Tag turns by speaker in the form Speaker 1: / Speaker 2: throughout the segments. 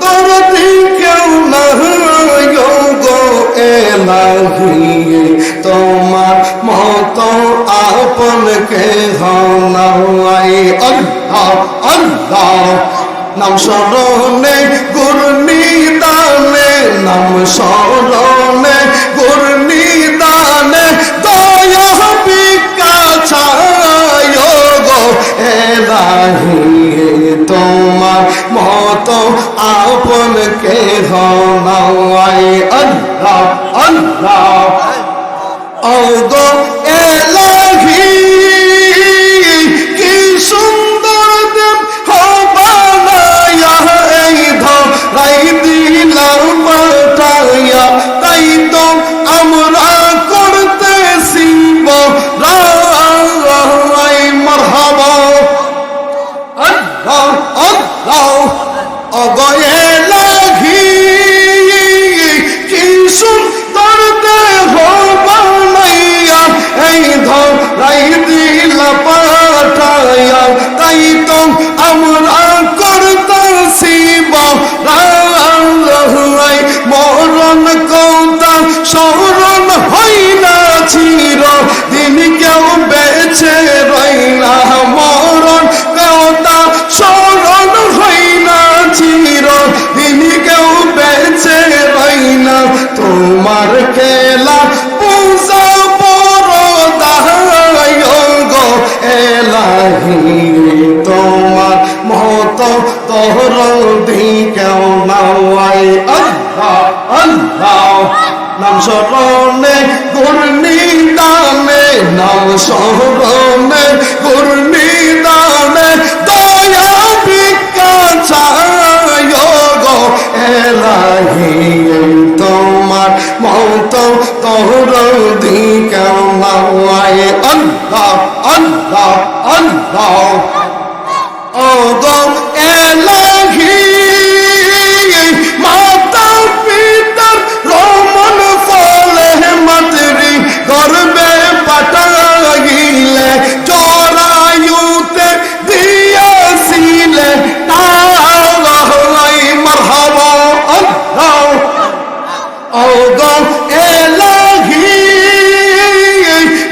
Speaker 1: দরদি কেউ নাই গো এলাহি, তোমার মতো আপন কেহ নাই। আল্লাহ আল্লাহ নাম স্মরণে গুর নিদানে, নাম স্মরণে গুর নিদানে দয়া ভিক্ষা চাই গো এলাহি, তোমার মতো আপন কেহ নাই। আল্লাহ আল্লাহ ও গো এলাহি, কি সুন্দর দেব বানায়া এই ধরাই দিলাম পাঠাইয়া, তাই তো আমরা করতেছি বড়াই। মারহাবা আল্লাহ আল্লাহ ও গো এলাহি, কি সুন্দর দেহ বানাইয়া এই ধরাই দিলা পাঠাইয়া, তাই তো আমরা করতেছি বড়াই। মরণ কথা স্মরণ হয় না চির দিন, কেউ বেঁচে রই না। মরণ কথা স্মরণ হয় না চির দিন, কেউ বেঁচে রই না। তোমার খেলা পূজা বড় দায় গো এলাহি, তোমার মতো দরদি কেউ নাই। আল্লাহ আল্লাহ নাম স্মরণে গুর নিদানে, নাম স্মরণে গুর নিদানে দয়া ভিক্ষা চাই গো এলাহি, তোমার মতো দরদি কেউ নাই। আল্লাহ আল্লাহ আল্লাহ ও গো এলাহি, মাতা পিতার রমন ফলে মাতৃ গর্বে পাঠাইলে, জরায়ুতে দিয়াছিলে তাই। মারহাবা আল্লাহ ও গো এলাহি,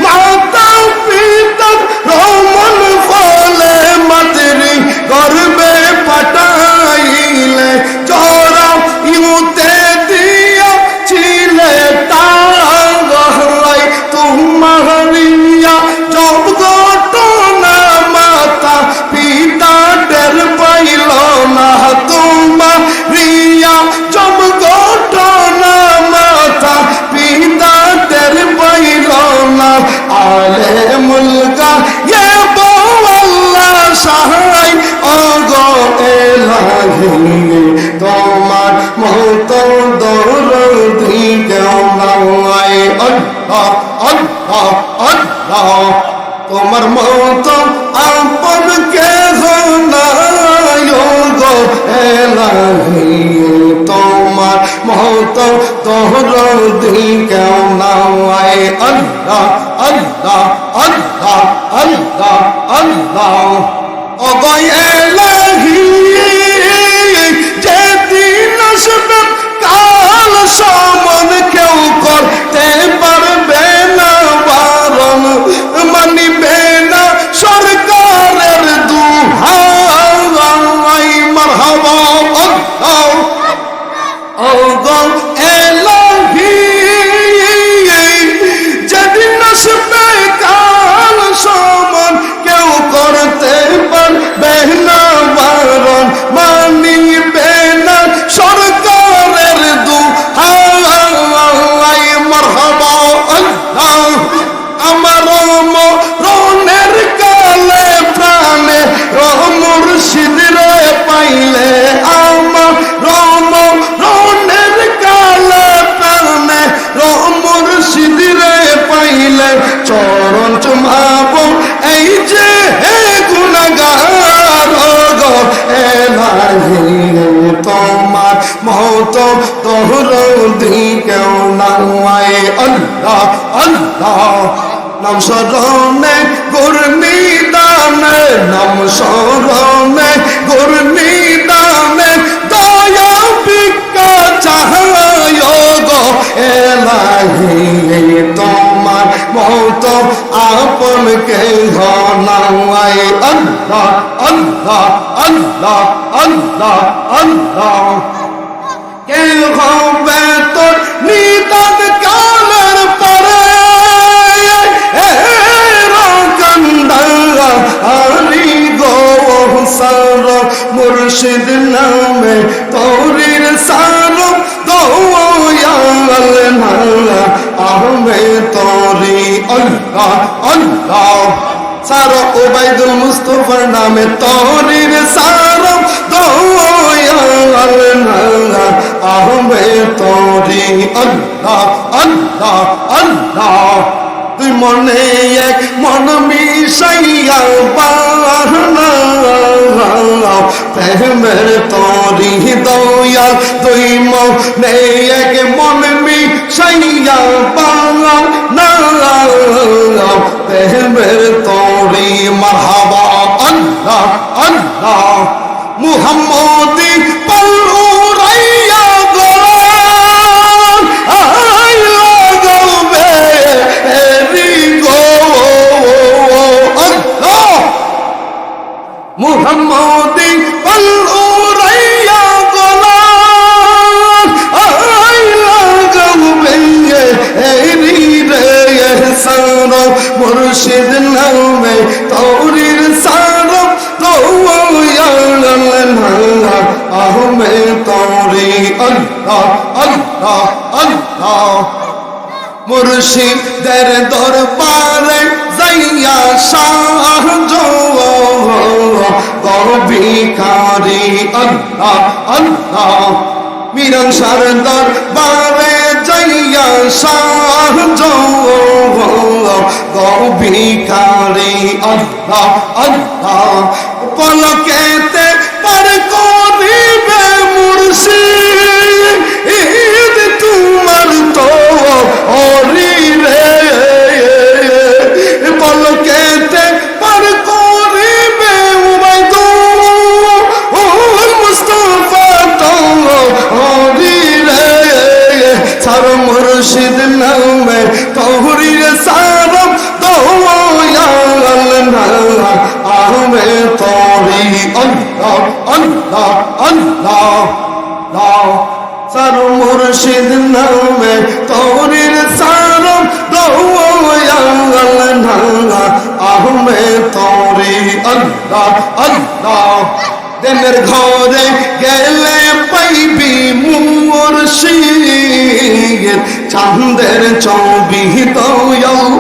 Speaker 1: মাতা পিতার রমন ফলে মাতৃ গর্বে পাঠাইলে, জরায়ুতে দিয়াছিলে তাই। তোমারিয়া জব ঘটনা মাতা পিতা টের পাইল না, তোমারিয়া জব ঘটনা মাতা পিতা টের পাইল না। আলে মুলকা এ আল্লাহ সাহাই ও গো এলাহি, তোমার মতো দরদি কেউ নাই। আল্লাহ আল্লাহ আল্লাহ তোমার মতো আপন কেহ নাই গো এলাহি, তোমার মতো দরদি কেউ নাই। আল্লাহ আল্লাহ আল্লাহ আল্লাহ আল্লাহ ও গো এলাহি, যেদিন আসবে কাল সমন কেউ করতে পারবে না বারণ, মানিবে না সরকারের দুহাই। মারহাবা আল্লাহ ও গো এলাহি, যেদিন আসবে কাল সমন কেউ করতে পারবে না বারণ, মানিবে না সরকারের দুহাই। মারহাবা আল্লাহ আমার মরণের কালে প্রাণে মুর্শিদ রে পাইলে, আমার মরণের কালে প্রাণে মুর্শিদ রে পাইলে, চরণ চুমাবো এই যে হে গুনাহগার গো এলাহি, তোমার মতো দরদি কেউ নাই। আল্লাহ আল্লাহ নাম স্মরণে গুর নিদানে, নাম স্মরণে গুর নিদানে আল্লাহ আল্লাহ আল্লাহ আল্লাহ কে হবে তোর নিদান কালের পরে আরি গো সার মুর্শিদ নামে তোরির সার দয়াল না আহমে তোরি আল্লাহ আল্লাহ সার ওবাইদুল মুস্তাফার নামে তোরির সার দয়াল না আহমে তোরি আল্লাহ আল্লাহ আল্লাহ তুই মনে এক মন মিশাইয়া বাহানা প্রেমের তোরি দয়াল তুই মনে এক মন মিশাইয়া বাহানা প্রেমের তোরি মারহাবা আল্লাহ আল্লাহ মুহাম্মদি পল্লুরাইয়া গোলাম আইলা গলবে এরি গো আল্লাহ মুহাম্মদি পল্লুরাইয়া গোলাম আইলা গলবে এরি রে সার মুর্শিদ নামে তোরির সার আহমে তোরি আল্লাহ আল্লাহ আল্লাহ মুর্শিদের দরবারে যাইয়া শাহ গর্বিকারী আল্লাহ আল্লাহ মিরন সার দরবারে যাইয়া শাহ গর্বিকারী আল্লাহ আল্লাহ পলকেতে পার করিবে মুর্শিদ ঈদ তোমার তো ওরি রে পলকেতে পার করিবে উবাইদুল মুস্তাফা তো ওরি রে সার মুর্শিদ নামে তোরির সারম দয়াল না আহমে তোরি আল্লাহ আল্লাহ আল্লাহ সার মুর্শিদ নামে তোরির সারম দয়াল না আহমে তোরি আল্লাহ আল্লাহ দেনের ঘরে গেলে পাইবি মুর্শিদ চাঁদের ছবি দয়াল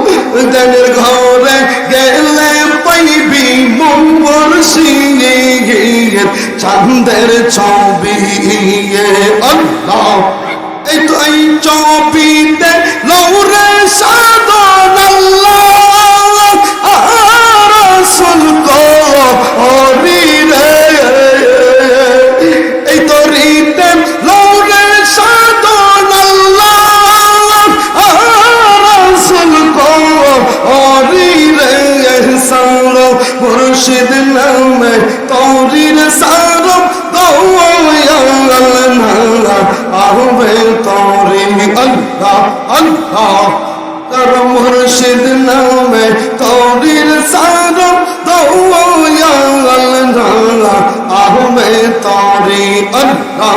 Speaker 1: দেনের ঘরে গেলে পাইবি মুর্শিদ চাঁদের ছবি আল্লাহ এই তো এই ছবিতে লৌরে সাধন আল্লাহ রাসূল কো ওরি রে এই তো রীতে লৌরে সাধন আল্লাহ রাসূল কো ওরি রে সার মুর্শিদ নামে তোরির সার দয়াল না আহমে তোরি আল্লাহ আল্লাহ তার মুর্শিদ নামে তোরির সার দয়াল না আহমে তোরি আল্লাহ